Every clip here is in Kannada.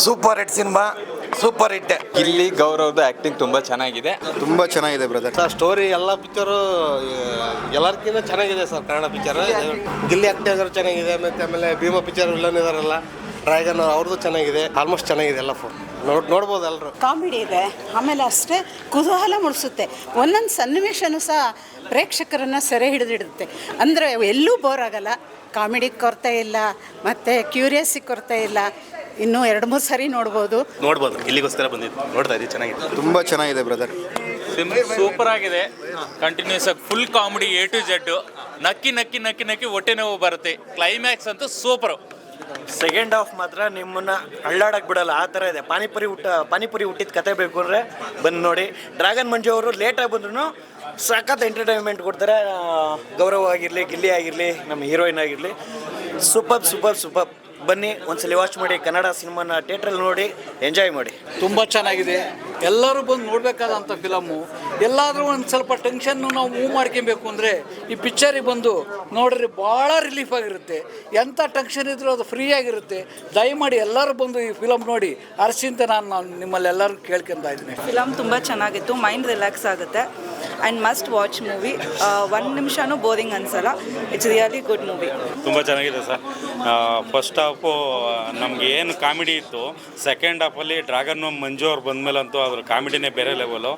Super hit cinema, super hit. Gilli ಗೌರವ್ದು ಆ್ಯಕ್ಟಿಂಗ್ ತುಂಬ ಚೆನ್ನಾಗಿದೆ. ತುಂಬ ಚೆನ್ನಾಗಿದೆ ಬ್ರದರ್. ಸರ್ ಸ್ಟೋರಿ ಎಲ್ಲ ಪಿಕ್ಚರು ಎಲ್ಲರಿಗಿಂತ ಚೆನ್ನಾಗಿದೆ sir. Kannada picture Gilli acting ಚೆನ್ನಾಗಿದೆ. ಮತ್ತು ಆಮೇಲೆ ಭೀಮಾ ಪಿಕ್ಚರ್ ವಿಲನ್ ಇದಾರಲ್ಲ ಡ್ರ್ಯಾಗನ್ ಅವ್ರದ್ದು ಚೆನ್ನಾಗಿದೆ. ಆಲ್ಮೋಸ್ಟ್ ಚೆನ್ನಾಗಿದೆ ಎಲ್ಲ. ನೋಡ್ಬೋದು ಎಲ್ಲರೂ. ಕಾಮಿಡಿ ಇದೆ, ಆಮೇಲೆ ಅಷ್ಟೇ ಕುತೂಹಲ ಮೂಡಿಸುತ್ತೆ. ಒಂದೊಂದು ಸನ್ನಿವೇಶನೂ ಸಹ ಪ್ರೇಕ್ಷಕರನ್ನು ಸೆರೆ ಹಿಡಿದಿಡುತ್ತೆ. ಅಂದರೆ ಎಲ್ಲೂ ಬೋರ್ ಆಗಲ್ಲ. ಕಾಮಿಡಿ ಕೊರತೆ ಇಲ್ಲ, ಮತ್ತು ಕ್ಯೂರಿಯಸ್ಸಿ ಕೊರತೆ ಇಲ್ಲ. ಇನ್ನೂ 2-3 ಸರಿ ನೋಡ್ಬೋದು. ಇಲ್ಲಿಗೋಸ್ಕರ ಬಂದಿದ್ದು, ನೋಡ್ತಾ ಇದ್ದೀವಿ. ಚೆನ್ನಾಗಿದೆ, ತುಂಬ ಚೆನ್ನಾಗಿದೆ ಬ್ರದರ್. ಸೂಪರ್ ಆಗಿದೆ. ಕಂಟಿನ್ಯೂಸ್ ಆಗಿ full comedy A to Z. ನಕ್ಕಿ ನಕ್ಕಿ ನಕ್ಕಿ ನಕ್ಕಿ ಹೊಟ್ಟೆ ನೋವು ಬರುತ್ತೆ. ಕ್ಲೈಮ್ಯಾಕ್ಸ್ ಅಂತೂ ಸೂಪರು. ಸೆಕೆಂಡ್ ಹಾಫ್ ಮಾತ್ರ ನಿಮ್ಮನ್ನ ಅಳ್ಳಾಡಕ್ಕೆ ಬಿಡಲ್ಲ, ಆ ಥರ ಇದೆ. ಪಾನಿಪುರಿ ಹುಟ್ಟಿದ ಕತೆ ಬೇಕು ಅಂದರೆ ಬಂದು ನೋಡಿ. ಡ್ರ್ಯಾಗನ್ ಮಂಜು ಅವರು ಲೇಟಾಗಿ ಬಂದ್ರೂ ಸಖತ್ ಎಂಟರ್ಟೈನ್ಮೆಂಟ್ ಕೊಡ್ತಾರೆ. ಗೌರವ್ ಆಗಿರಲಿ, ಗಿಲ್ಲಿ ಆಗಿರಲಿ, ನಮ್ಮ ಹೀರೋಯಿನ್ ಆಗಿರಲಿ, ಸೂಪರ್. ಬನ್ನಿ ಒಂದ್ಸಲಿ ವಾಚ್ ಮಾಡಿ. ಕನ್ನಡ ಸಿನಿಮಾನ ಥಿಯೇಟ್ರಲ್ಲಿ ನೋಡಿ, ಎಂಜಾಯ್ ಮಾಡಿ. ತುಂಬ ಚೆನ್ನಾಗಿದೆ. ಎಲ್ಲರೂ ಬಂದು ನೋಡಬೇಕಾದಂಥ ಫಿಲಮ್ಮು. ಎಲ್ಲಾದರೂ ಒಂದು ಸ್ವಲ್ಪ ಟೆನ್ಷನ್ನು ನಾವು ಮೂವ್ ಮಾಡ್ಕೊಬೇಕು ಅಂದರೆ ಈ ಪಿಕ್ಚರಿಗೆ ಬಂದು ನೋಡ್ರಿ, ಭಾಳ ರಿಲೀಫ್ ಆಗಿರುತ್ತೆ. ಎಂಥ ಟೆನ್ಷನ್ ಇದ್ರೂ ಅದು ಫ್ರೀ ಆಗಿರುತ್ತೆ. ದಯಮಾಡಿ ಎಲ್ಲರೂ ಬಂದು ಈ ಫಿಲಮ್ ನೋಡಿ ಅರ್ಸಿಂತ ನಾನು ನಿಮ್ಮಲ್ಲಿ ಎಲ್ಲರೂ ಕೇಳ್ಕೊತಾ ಇದ್ದೀನಿ. ಫಿಲಮ್ ತುಂಬ ಚೆನ್ನಾಗಿತ್ತು. ಮೈಂಡ್ ರಿಲ್ಯಾಕ್ಸ್ ಆಗುತ್ತೆ ಆ್ಯಂಡ್ ಮಸ್ಟ್ ವಾಚ್ ಮೂವಿ. 1 ನಿಮಿಷನೂ ಬೋರಿಂಗ್ ಅನಿಸಲ್ಲ. It's really good movie. ತುಂಬ ಚೆನ್ನಾಗಿದೆ ಸರ್. ಫಸ್ಟ್ ಹಾಫು ನಮಗೆ ಏನು ಕಾಮಿಡಿ ಇತ್ತು, ಸೆಕೆಂಡ್ ಹಾಫಲ್ಲಿ ಡ್ರ್ಯಾಗನ್ ಮಂಜು ಅವ್ರು ಬಂದಮೇಲಂತೂ ಅದ್ರ ಕಾಮಿಡಿನೇ ಬೇರೆ ಲೆವೆಲು.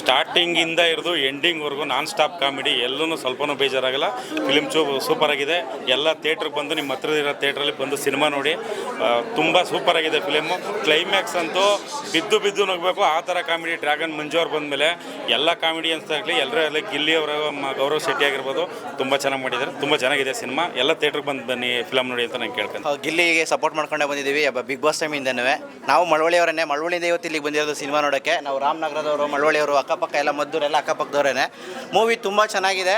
ಸ್ಟಾರ್ಟಿಂಗಿಂದ ಹಿಡಿದು ಎಂಡಿಂಗ್ವರೆಗೂ ನಾನ್ ಸ್ಟಾಪ್ ಕಾಮಿಡಿ. ಎಲ್ಲೂ ಸ್ವಲ್ಪನೂ ಬೇಜಾರಾಗಲ್ಲ. ಫಿಲಿಮ್ ಸೂಪರಾಗಿದೆ. ಎಲ್ಲ ಥಿಯೇಟ್ರಿಗೆ ಬಂದು ನಿಮ್ಮ ಹತ್ರ ಇರೋ ಥಿಯೇಟ್ರಲ್ಲಿ ಬಂದು ಸಿನಿಮಾ ನೋಡಿ. ತುಂಬ ಸೂಪರಾಗಿದೆ ಫಿಲಿಮು. ಕ್ಲೈಮ್ಯಾಕ್ಸ್ ಅಂತೂ ಬಿದ್ದು ನಗಬೇಕು, ಆ ಥರ ಕಾಮಿಡಿ. ಡ್ರ್ಯಾಗನ್ ಮಂಜು ಅವ್ರು ಬಂದಮೇಲೆ ಎಲ್ಲ ಕಾಮಿಡಿಯನ್ಸ್ ಆಗಲಿ, ಎಲ್ಲರೂ ಗಿಲ್ಲಿ ಅವರ ಗೌರವ್ ಶೆಟ್ಟಿ ಆಗಿರ್ಬೋದು, ತುಂಬ ಚೆನ್ನಾಗಿ ಮಾಡಿದ್ದಾರೆ. ತುಂಬ ಚೆನ್ನಾಗಿದೆ ಸಿನಿಮಾ. ಎಲ್ಲ ಥಿಯೇಟ್ರಿಗೆ ಬನ್ನಿ ಫಿಲಮ್ ನೋಡಿ ಅಂತ ನಾನು ಕೇಳ್ಕೊಂಡು. ಗಿಲ್ಲಿಗೆ ಸಪೋರ್ಟ್ ಮಾಡ್ಕೊಂಡೇ ಬಂದಿದ್ದೀವಿ ಬಿಗ್ ಬಾಸ್ ಟೈಮಿಂದನೂ. ನಾವು ಮಳವಳ್ಳಿಯವರನ್ನೇ, ಮಳವಳ್ಳಿಯಿಂದ ಇವತ್ತು ಇಲ್ಲಿಗೆ ಬಂದಿರೋದು ಸಿನಿಮಾ ನೋಡೋಕ್ಕೆ. ನಾವು ರಾಮನಗರದವರು, ಮಳವಳ್ಳಿಯವರು, ಅಕ್ಕಪಕ್ಕ ಎಲ್ಲ ಮದ್ದೂರೆಲ್ಲ ಅಕ್ಕಪಕ್ಕದವರೇ. ಮೂವಿ ತುಂಬ ಚೆನ್ನಾಗಿದೆ.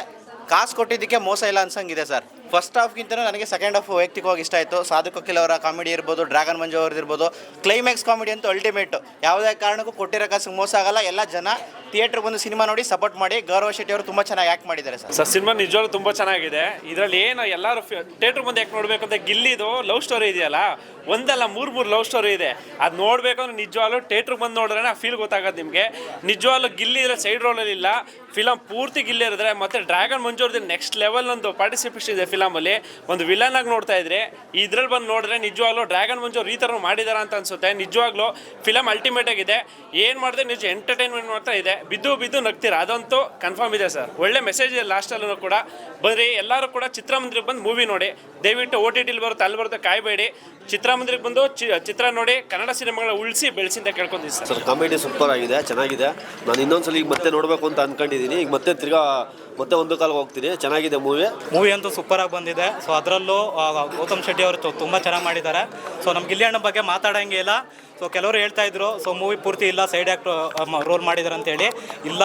ಕಾಸು ಕೊಟ್ಟಿದ್ದಕ್ಕೆ ಮೋಸ ಇಲ್ಲ ಅನ್ಸಂಗಿದೆ ಸರ್. ಫಸ್ಟ್ ಹಾಫ್ಗಿಂತ ನನಗೆ ಸೆಕೆಂಡ್ ಹಾಫ್ ವೈಯಕ್ತಿಕವಾಗಿ ಇಷ್ಟ ಆಯಿತು. ಸಾಧು ಕೋಕಿಲ್ ಅವರ ಕಾಮಿಡಿ ಇರ್ಬೋದು, ಡ್ರ್ಯಾಗನ್ ಮಂಜು ಅವ್ರದ್ದು ಇರ್ಬೋದು. ಕ್ಲೈಮ್ಯಾಕ್ಸ್ ಕಾಮಿಡಿ ಅಂತೂ ಅಲ್ಟಿಮೇಟು. ಯಾವುದೇ ಕಾರಣಕ್ಕೂ ಕೊಟ್ಟಿರೋ ಕಾಸಿಗೆ ಮೋಸ ಆಗಲ್ಲ. ಎಲ್ಲ ಜನ ಥಿಯೇಟ್ರಿಗೆ ಬಂದು ಸಿನಿಮಾ ನೋಡಿ ಸಪೋರ್ಟ್ ಮಾಡಿ. ಗೌರವ್ ಶೆಟ್ಟಿ ಅವರು ತುಂಬ ಚೆನ್ನಾಗಿ ಆ್ಯಕ್ಟ್ ಮಾಡಿದ್ದಾರೆ ಸರ್. ಸಿನಿಮಾ ನಿಜವಾಗ್ಲೂ ತುಂಬ ಚೆನ್ನಾಗಿದೆ. ಇದರಲ್ಲಿ ಏನು ಎಲ್ಲರೂ ಥಿಯೇಟ್ರ್ ಬಂದು ಯಾಕೆ ನೋಡಬೇಕಂತ, ಗಿಲ್ಲಿದು ಲವ್ ಸ್ಟೋರಿ ಇದೆಯಲ್ಲ, ಒಂದಲ್ಲ 3 ಲವ್ ಸ್ಟೋರಿ ಇದೆ. ಅದು ನೋಡಬೇಕಂದ್ರೆ ನಿಜವಾಗ್ಲೂ ಥಿಯೇಟ್ರಿಗೆ ಬಂದು ನೋಡಿದ್ರೆ ಆ ಫೀಲ್ ಗೊತ್ತಾಗೋದು ನಿಮಗೆ. ನಿಜವಾಗ್ಲೂ ಗಿಲ್ಲಿ ಇದ್ರೆ ಸೈಡ್ ರೋಲಲ್ಲಿ ಇಲ್ಲ, ಫಿಲಮ್ ಪೂರ್ತಿ ಗಿಲ್ಲಿ ಇರಿದ್ರೆ. ಮತ್ತು ಡ್ರ್ಯಾಗನ್ ಮಂಜು ಅವ್ರದ್ದು ನೆಕ್ಸ್ಟ್ ಲೆವೆಲ್ ಒಂದು ಪಾರ್ಟಿಸಿಪೇಷನ್ ಇದೆ ಫಿಲಮಲ್ಲಿ. ಒಂದು ವಿಲನ್ ಆಗಿ ನೋಡ್ತಾ ಇದ್ರೆ ಇದ್ರಲ್ಲಿ ಬಂದು ನೋಡಿದ್ರೆ ನಿಜವಾಗ್ಲೂ ಡ್ರ್ಯಾಗನ್ ಮಂಜು ಅವ್ರು ಈ ಥರ ಮಾಡಿದಾರ ಅಂತ ಅನ್ಸುತ್ತೆ. ನಿಜವಾಗ್ಲೂ ಫಿಲಮ್ ಅಲ್ಟಿಮೇಟ್ ಆಗಿದೆ. ಏನು ಮಾಡಿದ್ರೆ ನಿಜ ಎಂಟರ್ಟೈನ್ಮೆಂಟ್ ಮಾಡ್ತಾ ಇದೆ. ಬಿದ್ದು ನಗ್ತೀರಾ, ಅದಂತೂ ಕನ್ಫರ್ಮ್ ಇದೆ ಸರ್. ಒಳ್ಳೆ ಮೆಸೇಜ್ ಇದೆ ಲಾಸ್ಟಲ್ಲೂ ಕೂಡ. ಬರೀ ಎಲ್ಲರೂ ಕೂಡ ಚಿತ್ರಮಂದಿರಕ್ಕೆ ಬಂದು ಮೂವಿ ನೋಡಿ. ದಯವಿಟ್ಟು OTTಲಿ ಬರುತ್ತೆ, ಅಲ್ಲಿ ಬರುತ್ತೆ, ಕಾಯಬೇಡಿ. ಚಿತ್ರಮಂದಿರಕ್ಕೆ ಬಂದು ಚಿತ್ರ ನೋಡಿ ಕನ್ನಡ ಸಿನಿಮಾಗಳ ಉಳಿಸಿ ಬೆಳೆಸಿ ಅಂತ ಕೇಳ್ಕೊಂತೀವಿ ಸರ್. ಕಾಮಿಡಿ ಸೂಪರ್ ಆಗಿದೆ, ಚೆನ್ನಾಗಿದೆ. ನಾನು ಇನ್ನೊಂದ್ಸಲ ಈಗ ಮತ್ತೆ ನೋಡಬೇಕು ಅಂತ ಅಂದ್ಕೊಂಡಿದ್ದೀನಿ. ಈಗ ಮತ್ತೆ ಒಂದು ಕಾಲಕ್ಕೆ ಹೋಗ್ತೀನಿ. ಚೆನ್ನಾಗಿದೆ ಮೂವಿ ಅಂತೂ ಸೂಪರಾಗಿ ಬಂದಿದೆ. ಸೊ ಅದರಲ್ಲೂ ಗೌತಮ್ ಶೆಟ್ಟಿ ಅವರು ತುಂಬ ಚೆನ್ನಾಗಿ ಮಾಡಿದ್ದಾರೆ. ಸೊ ನಮ್ಮ ಗಿಲ್ಲಿ ಅಣ್ಣ ಬಗ್ಗೆ ಮಾತಾಡೋಂಗೆ ಇಲ್ಲ. ಸೊ ಕೆಲವರು ಹೇಳ್ತಾ ಇದ್ರು, ಸೊ ಮೂವಿ ಪೂರ್ತಿ ಇಲ್ಲ, ಸೈಡ್ ಆ್ಯಕ್ಟ್ ರೋಲ್ ಮಾಡಿದ್ದಾರೆ ಅಂತೇಳಿ. ಇಲ್ಲ,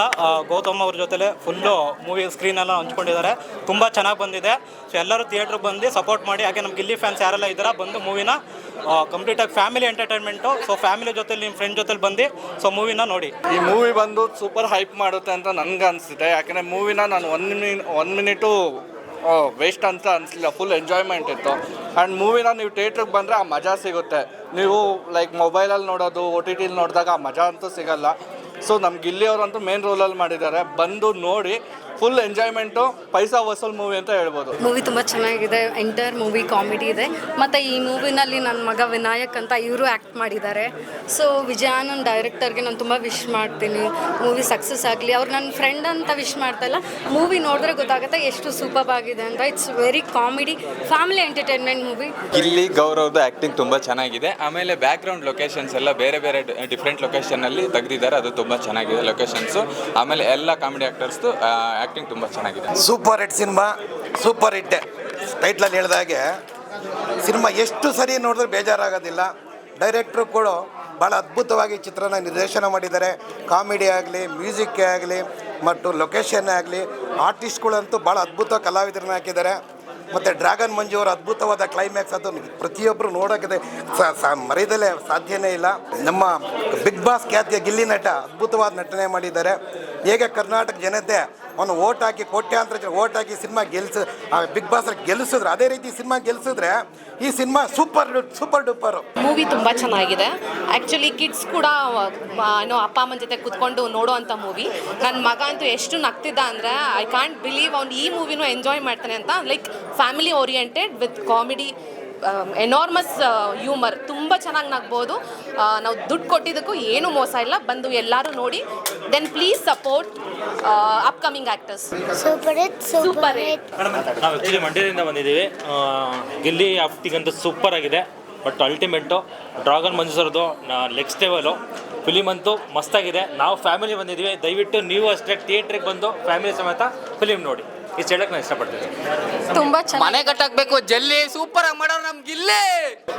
ಗೌತಮ್ ಅವ್ರ ಜೊತೆಲೆ ಫುಲ್ಲು ಮೂವಿ ಸ್ಕ್ರೀನೆಲ್ಲ ಹಂಚ್ಕೊಂಡಿದ್ದಾರೆ. ತುಂಬ ಚೆನ್ನಾಗಿ ಬಂದಿದೆ. ಸೊ ಎಲ್ಲರೂ ಥಿಯೇಟ್ರಿಗೆ ಬಂದು ಸಪೋರ್ಟ್ ಮಾಡಿ. ಹಾಗೆ ನಮ್ಮ ಗಿಲ್ಲಿ ಫ್ಯಾನ್ಸ್ ಯಾರೆಲ್ಲ ಇದ್ದಾರೆ ಬಂದು ಮೂವಿನ ಕಂಪ್ಲೀಟಾಗಿ ಫ್ಯಾಮಿಲಿ ಎಂಟರ್ಟೈನ್ಮೆಂಟು. ಸೊ ಫ್ಯಾಮಿಲಿ ಜೊತೆಲಿ ನಿಮ್ಮ ಫ್ರೆಂಡ್ ಜೊತೆಲಿ ಬಂದು ಸೊ ಮೂವಿನ ನೋಡಿ. ಈ ಮೂವಿ ಬಂದು ಸೂಪರ್ ಹೈಪ್ ಮಾಡುತ್ತೆ ಅಂತ ನನಗೆ ಅನಿಸುತ್ತೆ. ಯಾಕೆಂದರೆ ಮೂವಿನ ನಾನು 1 ಮಿನಿಟು ವೇಸ್ಟ್ ಅಂತ ಅನಿಸಲಿಲ್ಲ. ಫುಲ್ ಎಂಜಾಯ್ಮೆಂಟ್ ಇತ್ತು. ಆ್ಯಂಡ್ ಮೂವಿನ ನೀವು ಥಿಯೇಟ್ರಿಗೆ ಬಂದರೆ ಆ ಮಜಾ ಸಿಗುತ್ತೆ. ನೀವು ಲೈಕ್ ಮೊಬೈಲಲ್ಲಿ ನೋಡೋದು, OTTಲಿ ನೋಡಿದಾಗ ಆ ಮಜಾ ಅಂತೂ ಸಿಗಲ್ಲ. ಸೊ ನಮ್ಮ ಗಿಲ್ಲಿ ಅವರಂತೂ ಮೇನ್ ರೋಲಲ್ಲಿ ಮಾಡಿದ್ದಾರೆ. ಬಂದು ನೋಡಿ, ಫುಲ್ ಎಂಜಾಯ್ಮೆಂಟು, ಪೈಸಾ ವಸೂಲ್ ಮೂವಿ ಅಂತ ಹೇಳ್ಬೋದು. ಮೂವಿ ತುಂಬ ಚೆನ್ನಾಗಿದೆ. ಎಂಟೈರ್ ಮೂವಿ ಕಾಮಿಡಿ ಇದೆ. ಮತ್ತು ಈ ಮೂವಿನಲ್ಲಿ ನನ್ನ ಮಗ ವಿನಾಯಕ್ ಅಂತ ಇವರು ಆ್ಯಕ್ಟ್ ಮಾಡಿದ್ದಾರೆ. ಸೊ ವಿಜಯಾನಂದ್ ಡೈರೆಕ್ಟರ್ಗೆ ನಾನು ತುಂಬ ವಿಶ್ ಮಾಡ್ತೀನಿ. ಮೂವಿ ಸಕ್ಸಸ್ ಆಗಲಿ. ಅವ್ರು ನನ್ನ ಫ್ರೆಂಡ್ ಅಂತ ವಿಶ್ ಮಾಡ್ತಾಯಿಲ್ಲ, ಮೂವಿ ನೋಡಿದ್ರೆ ಗೊತ್ತಾಗುತ್ತೆ ಎಷ್ಟು ಸೂಪರ್ ಆಗಿದೆ ಅಂತ. It's very comedy, family entertainment movie. Gilli ಗೌರವ್ದು ಆ್ಯಕ್ಟಿಂಗ್ ತುಂಬ ಚೆನ್ನಾಗಿದೆ. ಆಮೇಲೆ ಬ್ಯಾಕ್ಗ್ರೌಂಡ್ ಲೊಕೇಶನ್ಸ್ ಎಲ್ಲ ಬೇರೆ ಡಿಫ್ರೆಂಟ್ ಲೊಕೇಶನ್ನಲ್ಲಿ ತೆಗೆದಿದ್ದಾರೆ. ಅದು ತುಂಬ ಚೆನ್ನಾಗಿದೆ ಲೊಕೇಶನ್ಸು. ಆಮೇಲೆ ಎಲ್ಲ ಕಾಮಿಡಿ ಆ್ಯಕ್ಟರ್ಸ್ದು ಆ್ಯಕ್ಟಿಂಗ್ ತುಂಬ ಚೆನ್ನಾಗಿದೆ. Super hit cinema, super hit. ಟೈಟ್ಲಲ್ಲಿ ಹೇಳಿದಾಗೆ ಸಿನಿಮಾ ಎಷ್ಟು ಸರಿ ನೋಡಿದ್ರೆ ಬೇಜಾರಾಗೋದಿಲ್ಲ. ಡೈರೆಕ್ಟ್ರು ಕೂಡ ಭಾಳ ಅದ್ಭುತವಾಗಿ ಚಿತ್ರನ ನಿರ್ದೇಶನ ಮಾಡಿದ್ದಾರೆ. ಕಾಮಿಡಿ ಆಗಲಿ, ಮ್ಯೂಸಿಕ್ಕೇ ಆಗಲಿ, ಮತ್ತು ಲೊಕೇಶನ್ನೇ ಆಗಲಿ, ಆರ್ಟಿಸ್ಟ್ಗಳಂತೂ ಭಾಳ ಅದ್ಭುತ ಕಲಾವಿದರನ್ನ ಹಾಕಿದ್ದಾರೆ. ಮತ್ತು ಡ್ರ್ಯಾಗನ್ ಮಂಜು ಅವರ ಅದ್ಭುತವಾದ ಕ್ಲೈಮ್ಯಾಕ್ಸ್ ಅದು ಪ್ರತಿಯೊಬ್ಬರು ನೋಡೋಕ್ಕೆ ಮರೆಯದಲ್ಲೇ ಸಾಧ್ಯನೇ ಇಲ್ಲ. ನಮ್ಮ ಬಿಗ್ ಬಾಸ್ ಖ್ಯಾತಿಯ ಗಿಲ್ಲಿ ನಟ ಅದ್ಭುತವಾದ ನಟನೆ ಮಾಡಿದ್ದಾರೆ. ಹೇಗೆ ಕರ್ನಾಟಕ ಜನತೆ ಅವನು ಓಟ್ ಹಾಕಿ ಕೋಟ್ಯಾಂತರ ಜನ ಓಟ್ ಹಾಕಿ ಸಿನಿಮಾ ಬಿಗ್ ಬಾಸ್ ಗೆಲ್ಲಿಸಿದ್ರು. ಅದೇ ರೀತಿ ಸಿನಿಮಾ ಗೆಲ್ಲಿಸಿದ್ರೆ ಈ ಸಿನಿಮಾ ಸೂಪರ್ ಡೂಪರು. ಮೂವಿ ತುಂಬ ಚೆನ್ನಾಗಿದೆ. ಆ್ಯಕ್ಚುಲಿ ಕಿಡ್ಸ್ ಕೂಡ ಏನೋ ಅಪ್ಪ ಅಮ್ಮನ ಜೊತೆ ಕೂತ್ಕೊಂಡು ನೋಡೋವಂಥ ಮೂವಿ. ನನ್ನ ಮಗ ಅಂತೂ ಎಷ್ಟು ನಗ್ತಿದ್ದ ಅಂದರೆ ಐ ಕಾಂಟ್ ಬಿಲೀವ್ ಅವ್ನು ಈ ಮೂವಿನೂ ಎಂಜಾಯ್ ಮಾಡ್ತಾನೆ ಅಂತ. Like family oriented with comedy, enormous humour, ತುಂಬ ಚೆನ್ನಾಗಿ ನಗ್ಬೋದು. ನಾವು ದುಡ್ಡು ಕೊಟ್ಟಿದ್ದಕ್ಕೂ ಏನೂ ಮೋಸ ಇಲ್ಲ. ಬಂದು ಎಲ್ಲರೂ ನೋಡಿ. Then please support upcoming actors. Super hit. ನಾವು ಆ್ಯಕ್ಚುಲಿ ಮಂಡ್ಯದಿಂದ ಬಂದಿದ್ದೀವಿ. ಗಿಲ್ಲಿ ಆಫ್ಟಿಗಂತೂ ಸೂಪರ್ ಆಗಿದೆ. ಬಟ್ ಅಲ್ಟಿಮೇಟು ಡ್ರಾಗನ್ ಮಂಜು ಸರ್ದು ನೆಕ್ಸ್ಟ್ ಲೆವೆಲು. ಫಿಲಿಮ್ ಅಂತೂ ಮಸ್ತಾಗಿದೆ. ನಾವು ಫ್ಯಾಮಿಲಿ ಬಂದಿದ್ದೀವಿ. ದಯವಿಟ್ಟು ನೀವು ಅಷ್ಟೇ ಥಿಯೇಟ್ರಿಗೆ ಬಂದು ಫ್ಯಾಮಿಲಿ ಸಮೇತ ಫಿಲಿಮ್ ನೋಡಿ. ಇಷ್ಟು ಹೇಳಕ್ಕೆ ನಾನು ಇಷ್ಟಪಡ್ತೀನಿ. ತುಂಬ ಚೆನ್ನಾಗಿ ಮನೆ ಕಟ್ಟಾಕಬೇಕು, ಜಲ್ಲಿ ಸೂಪರಾಗಿ ಮಾಡೋರು ನಮ್ಗೆ ಇಲ್ಲೇ.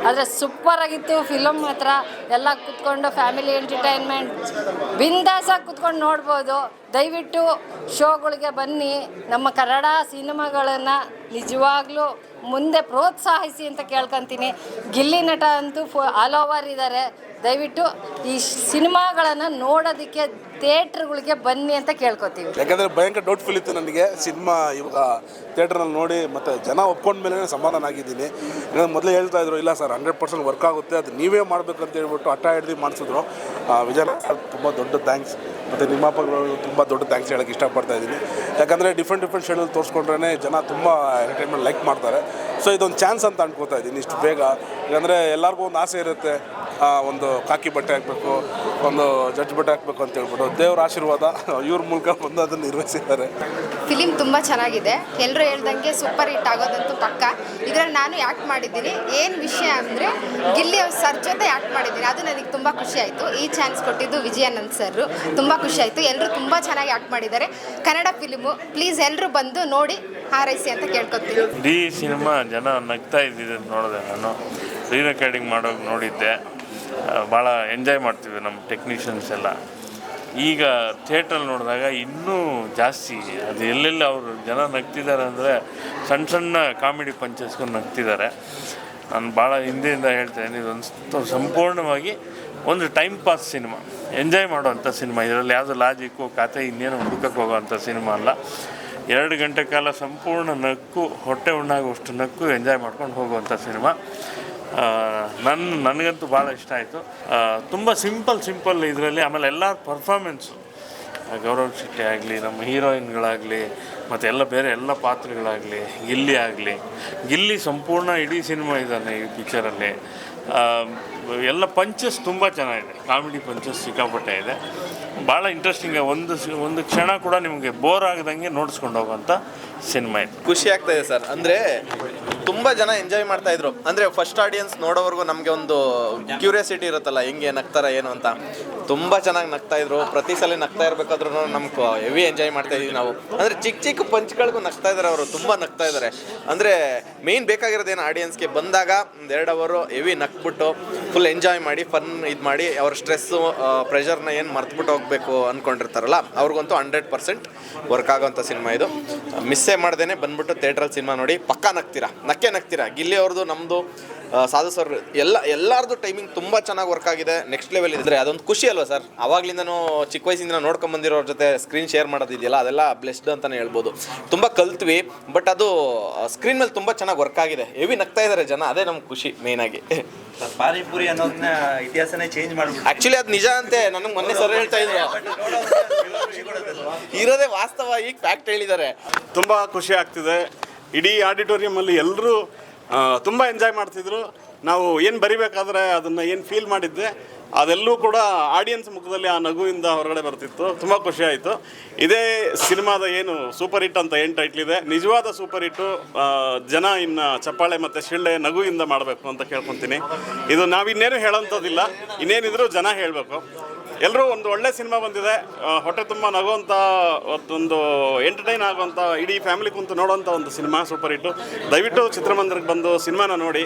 ಆದರೆ ಸೂಪರ್ ಆಗಿತ್ತು ಫಿಲಮ್ ಮಾತ್ರ. ಎಲ್ಲ ಕೂತ್ಕೊಂಡು ಫ್ಯಾಮಿಲಿ ಎಂಟರ್ಟೈನ್ಮೆಂಟ್ ಬಿಂದಾಸಾಗಿ ಕೂತ್ಕೊಂಡು ನೋಡ್ಬೋದು. ದಯವಿಟ್ಟು ಶೋಗಳಿಗೆ ಬನ್ನಿ. ನಮ್ಮ ಕನ್ನಡ ಸಿನಿಮಾಗಳನ್ನು ನಿಜವಾಗ್ಲೂ ಮುಂದೆ ಪ್ರೋತ್ಸಾಹಿಸಿ ಅಂತ ಕೇಳ್ಕೊತೀನಿ. ಗಿಲ್ಲಿ ನಟ ಅಂತೂ ಆಲ್ ಓವರ್ ಇದ್ದಾರೆ. ದಯವಿಟ್ಟು ಈ ಸಿನಿಮಾಗಳನ್ನು ನೋಡೋದಕ್ಕೆ ಥಿಯೇಟ್ರ್ಗಳಿಗೆ ಬನ್ನಿ ಅಂತ ಕೇಳ್ಕೊತೀವಿ. ಯಾಕಂದರೆ ಭಯಂಕರ ಡೌಟ್ಫುಲ್ ಇತ್ತು ನನಗೆ ಸಿನಿಮಾ ಇವಾಗ ಥಿಯೇಟ್ರಲ್ಲಿ ನೋಡಿ, ಮತ್ತು ಜನ ಒಪ್ಕೊಂಡ ಮೇಲೆ ಸಮಾಧಾನ ಆಗಿದ್ದೀನಿ. ಮೊದಲೇ ಹೇಳ್ತಾ ಇದ್ರು ಇಲ್ಲ ಸರ್ 100% ವರ್ಕ್ ಆಗುತ್ತೆ, ಅದು ನೀವೇ ಮಾಡಬೇಕು ಅಂತ ಹೇಳ್ಬಿಟ್ಟು ಹಠ ಹಿಡ್ದು ಮಾಡಿಸಿದ್ರು. ವಿಜಯ್ ತುಂಬ ದೊಡ್ಡ ಥ್ಯಾಂಕ್ಸ್. ಮತ್ತು ನಿಮ್ಮಪ್ಪಗಳು ತುಂಬ ದೊಡ್ಡ ಥ್ಯಾಂಕ್ಸ್ ಹೇಳೋಕ್ಕೆ ಇಷ್ಟಪಡ್ತಾ ಇದ್ದೀನಿ. ಯಾಕಂದರೆ ಡಿಫ್ರೆಂಟ್ ಶೆಡ್ಯೂಲ್ ತೋರಿಸ್ಕೊಂಡ್ರೆ ಜನ ತುಂಬ ಎಂಟರ್ಟೈನ್ಮೆಂಟ್ ಲೈಕ್ ಮಾಡ್ತಾರೆ. ಸೊ ಇದೊಂದು ಚಾನ್ಸ್ ಅಂತ ಅನ್ಕೋತಾ ಇದ್ದೀನಿ ಇಷ್ಟು ಬೇಗ. ಯಾಕಂದರೆ ಎಲ್ಲರಿಗೂ ಒಂದು ಆಸೆ ಇರುತ್ತೆ, ಒಂದು ಕಾಕಿ ಬಟ್ಟೆ ಹಾಕಬೇಕು, ಒಂದು ಜಡ್ಜ್ ಬಟ್ಟೆ ಹಾಕಬೇಕು ಅಂತ ಹೇಳ್ಬಿಟ್ಟು ದೇವರ ಆಶೀರ್ವಾದ ಇವ್ರ ಮೂಲಕ ಬಂದು ಅದನ್ನು ನಿರ್ವಹಿಸಿದ್ದಾರೆ. ಫಿಲಿಮ್ ತುಂಬ ಚೆನ್ನಾಗಿದೆ. ಎಲ್ಲರೂ ಹೇಳ್ದಂಗೆ ಸೂಪರ್ ಹಿಟ್ ಆಗೋದಂತೂ ಪಕ್ಕ. ಇದರಲ್ಲಿ ನಾನು ಆ್ಯಕ್ಟ್ ಮಾಡಿದ್ದೀನಿ. ಏನು ವಿಷಯ ಅಂದರೆ ಗಿಲ್ಲಿ ಅವ್ರ ಸರ್ ಜೊತೆ ಆ್ಯಕ್ಟ್ ಮಾಡಿದ್ದೀನಿ. ಅದು ನನಗೆ ತುಂಬ ಖುಷಿ ಆಯಿತು. ಈ ಚಾನ್ಸ್ ಕೊಟ್ಟಿದ್ದು ವಿಜಯಾನಂದ್ ಸರ್. ತುಂಬ ಖುಷಿ ಆಯಿತು. ಎಲ್ಲರೂ ತುಂಬ ಚೆನ್ನಾಗಿ ಆ್ಯಕ್ಟ್ ಮಾಡಿದ್ದಾರೆ. ಕನ್ನಡ ಫಿಲಿಮು, ಪ್ಲೀಸ್ ಎಲ್ಲರೂ ಬಂದು ನೋಡಿ ಹಾರೈಸಿ ಅಂತ ಕೇಳ್ಕೊತೀನಿ. ಇಡೀ ಸಿನಿಮಾ ಜನ ನಗ್ತಾ ಇದ್ದಿದ್ದು ನೋಡಿದೆ. ನಾನು ರೀ ರೆಕಾರ್ಡಿಂಗ್ ಮಾಡೋಕೆ ನೋಡಿದ್ದೆ. ಭಾಳ ಎಂಜಾಯ್ ಮಾಡ್ತಿದ್ವಿ ನಮ್ಮ ಟೆಕ್ನಿಷಿಯನ್ಸ್ ಎಲ್ಲ. ಈಗ ಥಿಯೇಟ್ರಲ್ಲಿ ನೋಡಿದಾಗ ಇನ್ನೂ ಜಾಸ್ತಿ ಅದು ಎಲ್ಲೆಲ್ಲಿ ಅವರು ಜನ ನಗ್ತಿದ್ದಾರೆ ಅಂದರೆ ಸಣ್ಣ ಕಾಮಿಡಿ ಪಂಚಸ್ಕೊಂಡು ನಗ್ತಿದ್ದಾರೆ. ನಾನು ಭಾಳ ಹಿಂದೆಯಿಂದ ಹೇಳ್ತೇನೆ, ಇದೊಂದು ಸಂಪೂರ್ಣವಾಗಿ ಒಂದು ಟೈಮ್ ಪಾಸ್ ಸಿನಿಮಾ, ಎಂಜಾಯ್ ಮಾಡೋವಂಥ ಸಿನಿಮಾ. ಇದರಲ್ಲಿ ಯಾವುದೋ ಲಾಜಿಕ್ಕು ಕತೆ ಇನ್ನೇನು ಹುಡುಕಕ್ಕೆ ಹೋಗೋವಂಥ ಸಿನಿಮಾ ಅಲ್ಲ. 2 ಗಂಟೆ ಕಾಲ ಸಂಪೂರ್ಣ ನಕ್ಕು, ಹೊಟ್ಟೆ ಉಣ್ಣಾಗುವಷ್ಟು ನಕ್ಕು ಎಂಜಾಯ್ ಮಾಡ್ಕೊಂಡು ಹೋಗುವಂಥ ಸಿನಿಮಾ. ನನಗಂತೂ ಭಾಳ ಇಷ್ಟ ಆಯಿತು. ತುಂಬ ಸಿಂಪಲ್ ಇದರಲ್ಲಿ. ಆಮೇಲೆ ಎಲ್ಲ ಪರ್ಫಾರ್ಮೆನ್ಸು, ಗೌರವ್ ಶೆಟ್ಟಿ ಆಗಲಿ, ನಮ್ಮ ಹೀರೋಯಿನ್ಗಳಾಗಲಿ, ಮತ್ತು ಎಲ್ಲ ಬೇರೆ ಎಲ್ಲ ಪಾತ್ರಗಳಾಗಲಿ, ಗಿಲ್ಲಿ ಆಗಲಿ, ಗಿಲ್ಲಿ ಸಂಪೂರ್ಣ ಇಡೀ ಸಿನಿಮಾ ಇದ್ದಾನೆ ಈ ಪಿಕ್ಚರಲ್ಲಿ. ಎಲ್ಲ ಪಂಚಸ್ ತುಂಬ ಚೆನ್ನಾಗಿದೆ. ಕಾಮಿಡಿ ಪಂಚಸ್ ಸಿಕ್ಕಾಪಟ್ಟೆ ಇದೆ. ಭಾಳ ಇಂಟ್ರೆಸ್ಟಿಂಗ್. ಒಂದು ಕ್ಷಣ ಕೂಡ ನಿಮಗೆ ಬೋರ್ ಆಗದಂಗೆ ನೋಡಿಸ್ಕೊಂಡು ಹೋಗೋಂಥ ಸಿನಿಮಾ ಇದು. ಖುಷಿ ಆಗ್ತಾ ಇದೆ ಸರ್. ಅಂದರೆ ತುಂಬ ಜನ ಎಂಜಾಯ್ ಮಾಡ್ತಾ ಇದ್ರು. ಅಂದರೆ ಫಸ್ಟ್ ಆಡಿಯನ್ಸ್ ನೋಡೋವರೆಗೂ ನಮಗೆ ಒಂದು ಕ್ಯೂರಿಯಾಸಿಟಿ ಇರುತ್ತಲ್ಲ, ಹೆಂಗೆ ನಗ್ತಾರ ಏನು ಅಂತ. ತುಂಬ ಚೆನ್ನಾಗಿ ನಗ್ತಾ ಇದ್ರು. ಪ್ರತಿ ಸಲ ನಗ್ತಾ ಇರಬೇಕಾದ್ರೂ ನಮ್ಗೆ ಹೆವಿ ಎಂಜಾಯ್ ಮಾಡ್ತಾ ಇದೀವಿ ನಾವು. ಅಂದರೆ ಚಿಕ್ಕ ಪಂಚ್ಗಳಿಗೂ ನಗ್ತಾ ಇದ್ದಾರೆ ಅವರು, ತುಂಬ ನಗ್ತಾ ಇದ್ದಾರೆ. ಅಂದರೆ ಮೇಯ್ನ್ ಬೇಕಾಗಿರೋದೇನು, ಆಡಿಯನ್ಸ್ಗೆ ಬಂದಾಗ 1-2 ಅವರು ಹೆವಿ ನಕ್ಬಿಟ್ಟು ಫುಲ್ ಎಂಜಾಯ್ ಮಾಡಿ ಫನ್ ಇದು ಮಾಡಿ ಅವ್ರ ಸ್ಟ್ರೆಸ್ಸು ಪ್ರೆಷರ್ನ ಏನು ಮರ್ತ್ಬಿಟ್ಟು ಹೋಗಬೇಕು ಅಂದ್ಕೊಂಡಿರ್ತಾರಲ್ಲ, ಅವ್ರಿಗಂತೂ 100% ವರ್ಕ್ ಆಗೋವಂಥ ಸಿನಿಮಾ ಇದು. ಮಿಸ್ಸೇ ಮಾಡ್ದೇನೆ ಬಂದ್ಬಿಟ್ಟು ಥಿಯೇಟ್ರಲ್ಲಿ ಸಿನಿಮಾ ನೋಡಿ. ಪಕ್ಕಾ ನಗ್ತೀರಾ. ಗಿಲ್ಲಿ ಅವ್ರದ್ದು, ನಮ್ಮದು, ಸಾಧು ಸರ್ ಎಲ್ಲರದು ಟೈಮಿಂಗ್ ತುಂಬ ಚೆನ್ನಾಗಿ ವರ್ಕ್ ಆಗಿದೆ. ನೆಕ್ಸ್ಟ್ ಲೆವೆಲ್ ಇದ್ರೆ ಅದೊಂದು ಖುಷಿ ಅಲ್ವಾ ಸರ್. ಆವಾಗಲಿಂದನೂ ಚಿಕ್ಕ ವಯಸ್ಸಿಂದ ನೋಡ್ಕೊಂಬಂದಿರೋರ ಜೊತೆ ಸ್ಕ್ರೀನ್ ಶೇರ್ ಮಾಡೋದಿದೆಯಲ್ಲ, ಅದೆಲ್ಲ ಬ್ಲೆಸ್ಡ್ ಅಂತಲೇ ಹೇಳ್ಬೋದು. ತುಂಬ ಕಲ್ತ್ವಿ. ಬಟ್ ಅದು ಸ್ಕ್ರೀನ್ ಮೇಲೆ ತುಂಬ ಚೆನ್ನಾಗಿ ವರ್ಕ್ ಆಗಿದೆ. ಹೆವಿ ನಗ್ತಾ ಇದ್ದಾರೆ ಜನ, ಅದೇ ನಮ್ಗೆ ಖುಷಿ ಮೇಯ್ನಾಗಿ. ಪಾನಿಪುರಿ ಅನ್ನೋದನ್ನ ಇತಿಹಾಸನೇ ಚೇಂಜ್ ಮಾಡ್ಬಿಟ್ಟು ಆ್ಯಕ್ಚುಲಿ ಅದು ನಿಜ ಅಂತೆ. ನನಗೆ ಮೊನ್ನೆ ಸರ್ ಹೇಳ್ತಾ ಇದ್ರು, ಇರೋದೇ ವಾಸ್ತವ, ಈಗ ಫ್ಯಾಕ್ಟ್ ಹೇಳಿದ್ದಾರೆ. ತುಂಬ ಖುಷಿ ಆಗ್ತಿದೆ. ಇಡೀ ಆಡಿಟೋರಿಯಮಲ್ಲಿ ಎಲ್ಲರೂ ತುಂಬ ಎಂಜಾಯ್ ಮಾಡ್ತಿದ್ರು. ನಾವು ಏನು ಬರಿಬೇಕಾದ್ರೆ ಅದನ್ನು ಏನು ಫೀಲ್ ಮಾಡಿದ್ದೆ ಅದೆಲ್ಲೂ ಕೂಡ ಆಡಿಯನ್ಸ್ ಮುಖದಲ್ಲಿ ಆ ನಗುವಿಂದ ಹೊರಗಡೆ ಬರ್ತಿತ್ತು. ತುಂಬ ಖುಷಿ ಆಯಿತು. ಇದೇ ಸಿನಿಮಾದ ಏನು ಸೂಪರ್ ಹಿಟ್ ಅಂತ ಏನು ಟೈಟ್ಲ್ ಇದೆ, ನಿಜವಾದ ಸೂಪರ್ ಹಿಟ್ಟು ಜನ ಇನ್ನು ಚಪ್ಪಾಳೆ ಮತ್ತು ಶಿಳ್ಳೆ ನಗುವಿಂದ ಮಾಡಬೇಕು ಅಂತ ಕೇಳ್ಕೊತೀನಿ. ಇದು ನಾವಿನ್ನೇನು ಹೇಳೋಂಥದ್ದಿಲ್ಲ, ಇನ್ನೇನಿದ್ರು ಜನ ಹೇಳಬೇಕು. ಎಲ್ಲರೂ ಒಂದು ಒಳ್ಳೆ ಸಿನಿಮಾ ಬಂದಿದೆ. ಹೊಟ್ಟೆ ತುಂಬ ನಗುವಂಥ ಒಂದು ಎಂಟರ್ಟೈನ್ ಆಗುವಂಥ, ಇಡೀ ಫ್ಯಾಮಿಲಿ ಕುಂತು ನೋಡುವಂಥ ಒಂದು ಸಿನಿಮಾ ಸೂಪರ್ ಹಿಟ್ಟು. ದಯವಿಟ್ಟು ಚಿತ್ರಮಂದಿರಕ್ಕೆ ಬಂದು ಸಿನಿಮಾನ ನೋಡಿ.